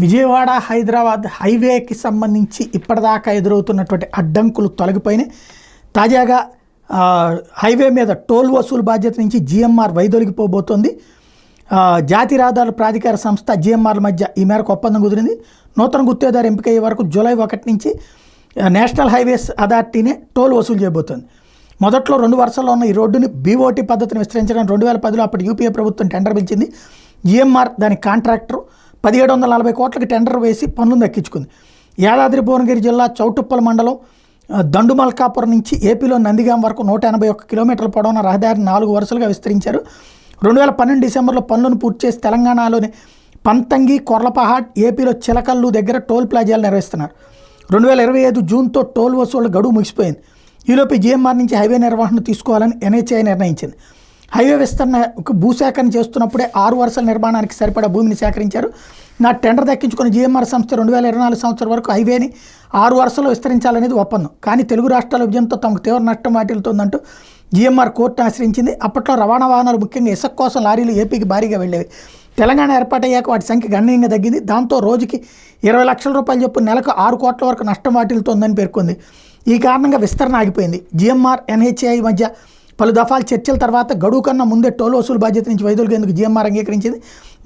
విజయవాడ హైదరాబాద్ హైవేకి సంబంధించి ఇప్పటిదాకా ఎదురవుతున్నటువంటి అడ్డంకులు తొలగిపోయినాయి. తాజాగా హైవే మీద టోల్ వసూలు బాధ్యత నుంచి జిఎంఆర్ వైదొలిగిపోబోతోంది. జాతీయ రహదారుల ప్రాధికార సంస్థ జిఎంఆర్ల మధ్య ఈ మేరకు ఒప్పందం కుదిరింది. నూతన గుత్తేదారు ఎంపికయ్యే వరకు జూలై 1 నుంచి నేషనల్ హైవేస్ అథారిటీనే టోల్ వసూలు చేయబోతోంది. మొదట్లో 2 వరుసల్లో ఉన్న ఈ రోడ్డుని బీఓటీ పద్ధతిని విస్తరించడానికి 2010లో అప్పటి యూపీఏ ప్రభుత్వం టెండర్ పిలిచింది. జిఎంఆర్ దాని కాంట్రాక్టర్ 1740 కోట్లకి టెండర్ వేసి పనులను దక్కించుకుంది. యాదాద్రి భువనగిరి జిల్లా చౌటుప్పల మండలం దండుమల్కాపురం నుంచి ఏపీలో నందిగాం వరకు 181 కిలోమీటర్ల పొడవున రహదారిని 4 వరుసలుగా విస్తరించారు. 2012 డిసెంబర్లో పనులను పూర్తి చేసి తెలంగాణలోని పంతంగి, కొర్లపహాడ్, ఏపీలో చిలకల్లు దగ్గర టోల్ ప్లాజాలు నిర్వహిస్తున్నారు. 2025 జూన్తో టోల్ వసూళ్ల గడువు ముగిసిపోయింది. ఈలోపు జిఎంఆర్ నుంచి హైవే నిర్వహణ తీసుకోవాలని ఎన్హెచ్ఐ నిర్ణయించింది. హైవే విస్తరణకు భూసేకరణ చేస్తున్నప్పుడే 6 వరుసల నిర్మాణానికి సరిపడా భూమిని సేకరించారు. టెండర్ దక్కించుకున్న జిఎంఆర్ సంస్థ 2024 సంవత్సరం వరకు హైవేని 6 వరుసలు విస్తరించాలనేది ఒప్పందం. కానీ తెలుగు రాష్ట్రాల విజయంతో తమకు తీవ్ర నష్టం వాటిల్తోందంటూ జిఎంఆర్ కోర్టును ఆశ్రయించింది. అప్పట్లో రవాణా వాహనాలు, ముఖ్యంగా ఇసుక కోసం లారీలు ఏపీకి భారీగా వెళ్ళేవి. తెలంగాణ ఏర్పాటయ్యాక వాటి సంఖ్య గణనీయంగా తగ్గింది. దాంతో రోజుకి 20 లక్షల రూపాయలు చొప్పున నెలకు 6 కోట్ల వరకు నష్టం వాటిల్తోందని పేర్కొంది. ఈ కారణంగా విస్తరణ ఆగిపోయింది. జిఎంఆర్, ఎన్హెచ్ఐ మధ్య పలు దఫాలు చర్చల తర్వాత గడువు కన్నా ముందే టోల్ వసూలు బాధ్యత నుంచి వైదొలిగేందుకు జిఎంఆర్ అంగీకరించింది.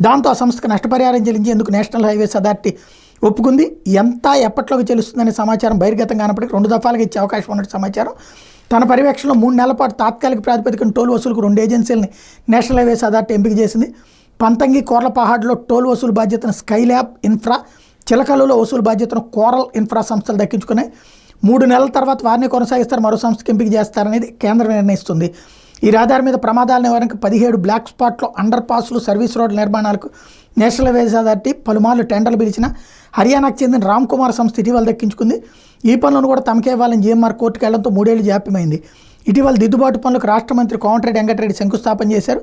దాంతో ఆ సంస్థకు నష్టపరిహారం చెల్లించేందుకు నేషనల్ హైవేస్ అథారిటీ ఒప్పుకుంది. ఎంత ఎప్పట్లోకి చెల్లిస్తుందనే సమాచారం బహిర్గతం కానప్పటికీ 2 దఫాలుగా ఇచ్చే అవకాశం ఉన్నట్టు సమాచారం. తన పర్యవేక్షణలో 3 నెలల పాటు తాత్కాలిక ప్రాతిపదికన టోల్ వసూలుకు 2 ఏజెన్సీలని నేషనల్ హైవేస్ అథారిటీ ఎంపిక చేసింది. పంతంగి, కోర్లపహాడ్లో టోల్ వసూలు బాధ్యతను స్కైల్యాబ్ ఇన్ఫ్రా, చిలకల్లులో వసూలు బాధ్యతను కోరల్ ఇన్ఫ్రా సంస్థలు దక్కించుకున్నాయి. 3 నెలల తర్వాత వారిని కొనసాగిస్తారు, మరో సంస్థకి ఎంపిక చేస్తారనేది కేంద్రం నిర్ణయిస్తుంది. ఈ రహదారి మీద ప్రమాదాల నివారణకు 17 బ్లాక్ స్పాట్లో అండర్ పాస్లు, సర్వీస్ రోడ్ల నిర్మాణాలకు నేషనల్ హైవేస్ అథారిటీ పలుమార్లు టెండర్లు పిలిచిన హర్యానాకు చెందిన రామ్ కుమార్ సంస్థ ఇటీవల దక్కించుకుంది. ఈ పనులను కూడా తమకే ఇవ్వాలని జిఎంఆర్ కోర్టుకు వెళ్లడంతో 3 ఏళ్లు జాప్యమైంది. ఇటీవల దిద్దుబాటు పనులకు రాష్ట్ర మంత్రి కోమటిరెడ్డి వెంకటరెడ్డి శంకుస్థాపన చేశారు.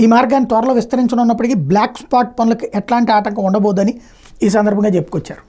ఈ మార్గాన్ని త్వరలో విస్తరించనున్నప్పటికీ బ్లాక్ స్పాట్ పనులకు ఎట్లాంటి ఆటంకం ఉండబోదని ఈ సందర్భంగా చెప్పుకొచ్చారు.